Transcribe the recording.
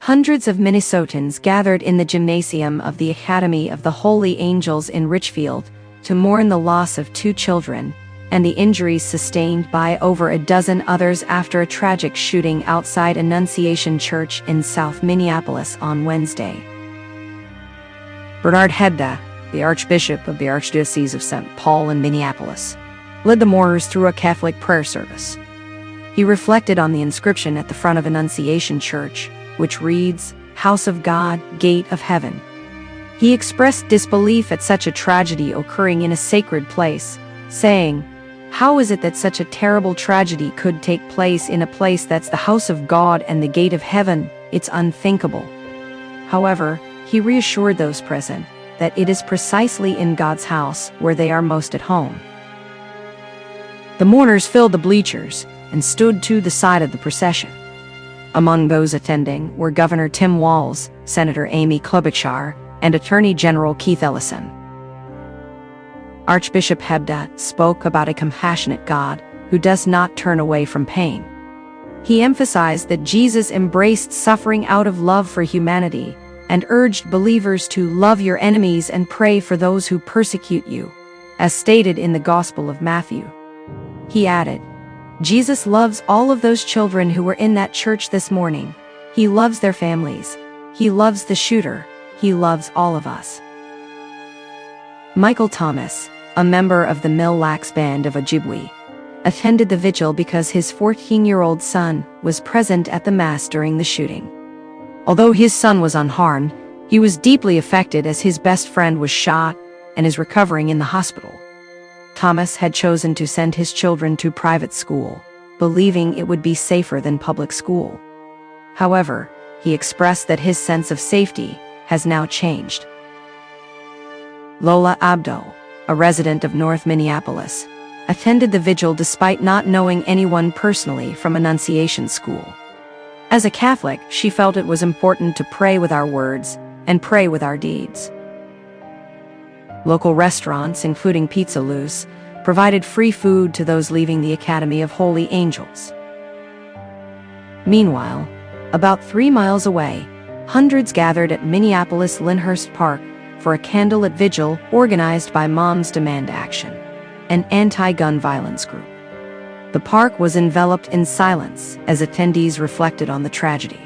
Hundreds of Minnesotans gathered in the gymnasium of the Academy of the Holy Angels in Richfield to mourn the loss of 2 children and the injuries sustained by over a dozen others after a tragic shooting outside Annunciation Church in South Minneapolis on Wednesday. Bernard Hebda, the Archbishop of the Archdiocese of St. Paul in Minneapolis, led the mourners through a Catholic prayer service. He reflected on the inscription at the front of Annunciation Church, which reads, "House of God, Gate of Heaven." He expressed disbelief at such a tragedy occurring in a sacred place, saying, "How is it that such a terrible tragedy could take place in a place that's the house of God and the gate of heaven? It's unthinkable." However, he reassured those present that it is precisely in God's house where they are most at home. The mourners filled the bleachers and stood to the side of the procession. Among those attending were Governor Tim Walz, Senator Amy Klobuchar, and Attorney General Keith Ellison. Archbishop Hebda spoke about a compassionate God who does not turn away from pain. He emphasized that Jesus embraced suffering out of love for humanity and urged believers to love your enemies and pray for those who persecute you, as stated in the Gospel of Matthew. He added, "Jesus loves all of those children who were in that church this morning. He loves their families. He loves the shooter. He loves all of us." Michael Thomas, a member of the Mille Lacs Band of Ojibwe, attended the vigil because his 14-year-old son was present at the Mass during the shooting. Although his son was unharmed, he was deeply affected as his best friend was shot and is recovering in the hospital. Thomas had chosen to send his children to private school, believing it would be safer than public school. However, he expressed that his sense of safety has now changed. Lola Abdo, a resident of North Minneapolis, attended the vigil despite not knowing anyone personally from Annunciation School. As a Catholic, she felt it was important to pray with our words and pray with our deeds. Local restaurants, including Pizza Loose, provided free food to those leaving the Academy of Holy Angels. Meanwhile, about 3 miles away, hundreds gathered at Minneapolis-Lyndhurst Park for a candlelit vigil organized by Moms Demand Action, an anti-gun violence group. The park was enveloped in silence as attendees reflected on the tragedy.